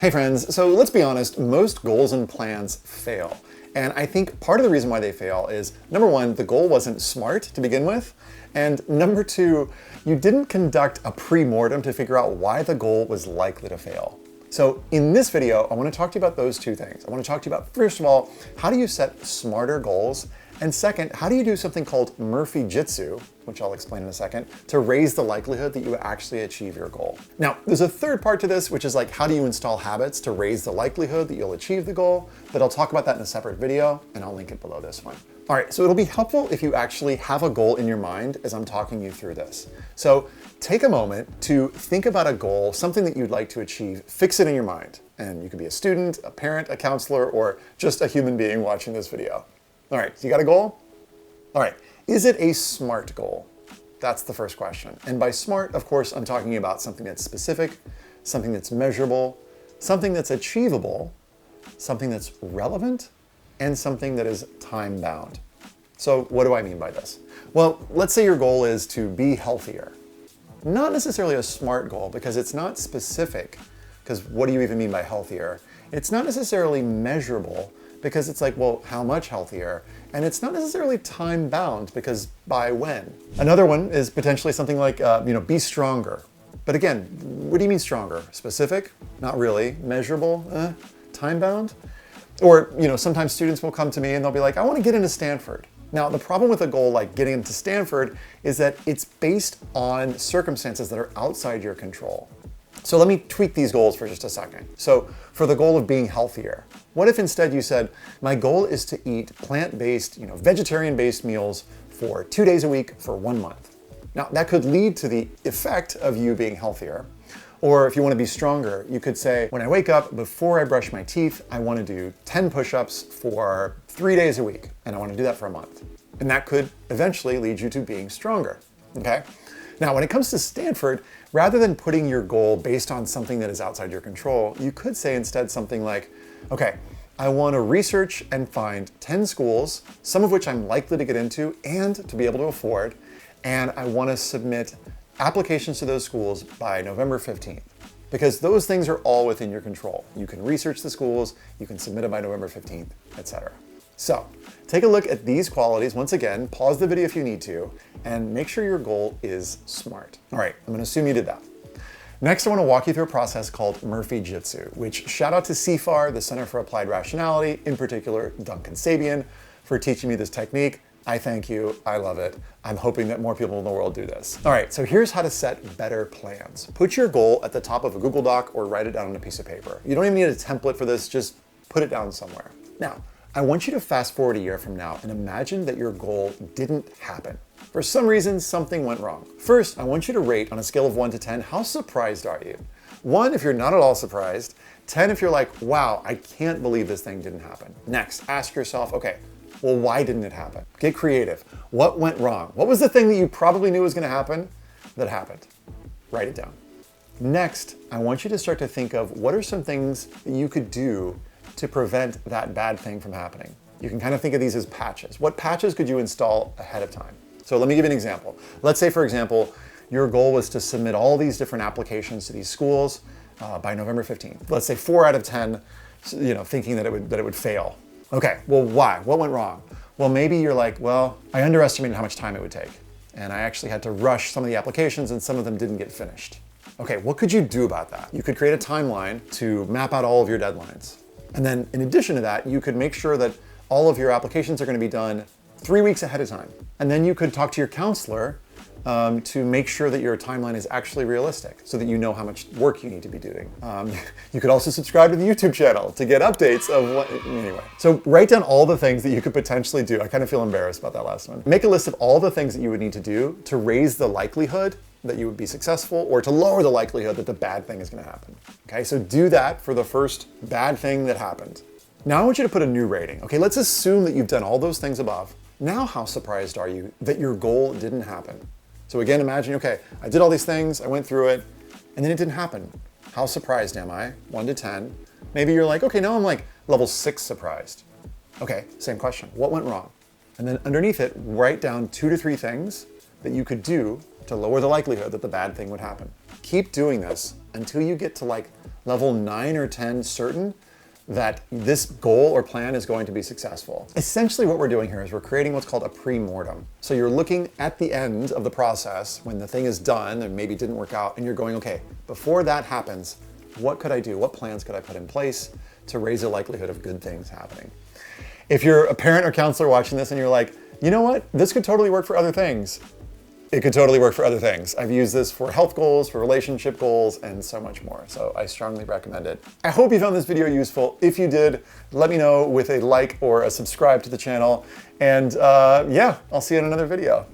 Hey friends, so let's be honest, most goals and plans fail. And I think part of the reason why they fail is, number one, the goal wasn't smart to begin with. And number two, you didn't conduct a pre-mortem to figure out why the goal was likely to fail. So in this video, I want to talk to you about those two things. I want to talk to you about, first of all, how do you set smarter goals? And second, how do you do something called Murphyjitsu, which I'll explain in a second, to raise the likelihood that you actually achieve your goal? Now, there's a third part to this, which is like, how do you install habits to raise the likelihood that you'll achieve the goal? But I'll talk about that in a separate video, and I'll link it below this one. All right, so it'll be helpful if you actually have a goal in your mind as I'm talking you through this. So take a moment to think about a goal, something that you'd like to achieve, fix it in your mind. And you could be a student, a parent, a counselor, or just a human being watching this video. All right, so you got a goal? All right, is it a SMART goal? That's the first question. And by SMART, of course, I'm talking about something that's specific, something that's measurable, something that's achievable, something that's relevant, and something that is time-bound. So what do I mean by this? Well, let's say your goal is to be healthier. Not necessarily a SMART goal because it's not specific, because what do you even mean by healthier? It's not necessarily measurable because it's like, well, how much healthier? And it's not necessarily time-bound because by when? Another one is potentially something like, be stronger. But again, what do you mean stronger? Specific? Not really. Measurable? Time-bound? Or, sometimes students will come to me and they'll be like, I want to get into Stanford. Now, the problem with a goal like getting into Stanford is that it's based on circumstances that are outside your control. So let me tweak these goals for just a second. So for the goal of being healthier, what if instead you said, my goal is to eat plant-based, vegetarian-based meals for 2 days a week for 1 month. Now that could lead to the effect of you being healthier. Or if you want to be stronger, you could say, when I wake up, before I brush my teeth, I want to do 10 push-ups for 3 days a week. And I want to do that for a month. And that could eventually lead you to being stronger, okay? Now, when it comes to Stanford, rather than putting your goal based on something that is outside your control, you could say instead something like, okay, I want to research and find 10 schools, some of which I'm likely to get into and to be able to afford, and I want to submit applications to those schools by November 15th, because those things are all within your control. You can research the schools, you can submit it by November 15th, etc. So take a look at these qualities. Once again, pause the video if you need to, and make sure your goal is SMART. All right, I'm gonna assume you did that. Next, I wanna walk you through a process called Murphyjitsu, which shout out to C.F.A.R., the Center for Applied Rationality, in particular, Duncan Sabian, for teaching me this technique. I thank you, I love it. I'm hoping that more people in the world do this. All right, so here's how to set better plans. Put your goal at the top of a Google Doc or write it down on a piece of paper. You don't even need a template for this, just put it down somewhere. Now, I want you to fast forward a year from now and imagine that your goal didn't happen. For some reason, something went wrong. First, I want you to rate on a scale of 1 to 10, how surprised are you? 1 if you're not at all surprised, 10 if you're like, wow, I can't believe this thing didn't happen. Next, ask yourself, okay, well, why didn't it happen? Get creative. What went wrong? What was the thing that you probably knew was gonna happen that happened? Write it down. Next, I want you to start to think of what are some things that you could do to prevent that bad thing from happening. You can kind of think of these as patches. What patches could you install ahead of time? So let me give you an example. Let's say, for example, your goal was to submit all these different applications to these schools by November 15th. Let's say 4 out of 10, thinking that it would fail. Okay, well, why? What went wrong? Well, maybe you're like, well, I underestimated how much time it would take. And I actually had to rush some of the applications and some of them didn't get finished. Okay, what could you do about that? You could create a timeline to map out all of your deadlines. And then in addition to that, you could make sure that all of your applications are going to be done 3 weeks ahead of time. And then you could talk to your counselor to make sure that your timeline is actually realistic so that you know how much work you need to be doing. You could also subscribe to the YouTube channel to get updates of what, anyway. So write down all the things that you could potentially do. I kind of feel embarrassed about that last one. Make a list of all the things that you would need to do to raise the likelihood that you would be successful or to lower the likelihood that the bad thing is going to happen. Okay, so do that for the first bad thing that happened. Now I want you to put a new rating. Okay, let's assume that you've done all those things above. Now how surprised are you that your goal didn't happen? So again, imagine, okay, I did all these things, I went through it, and then it didn't happen. How surprised am I? 1 to 10. Maybe you're like, okay, now I'm like level 6 surprised. Okay, same question. What went wrong? And then underneath it, write down 2 to 3 things that you could do to lower the likelihood that the bad thing would happen. Keep doing this until you get to like level 9 or 10 certain that this goal or plan is going to be successful. Essentially what we're doing here is we're creating what's called a pre-mortem. So you're looking at the end of the process when the thing is done and maybe didn't work out, and you're going, okay, before that happens, what could I do? What plans could I put in place to raise the likelihood of good things happening? If you're a parent or counselor watching this and you're like, you know what, this could totally work for other things. It could totally work for other things. I've used this for health goals, for relationship goals, and so much more. So I strongly recommend it. I hope you found this video useful. If you did, let me know with a like or a subscribe to the channel. And yeah, I'll see you in another video.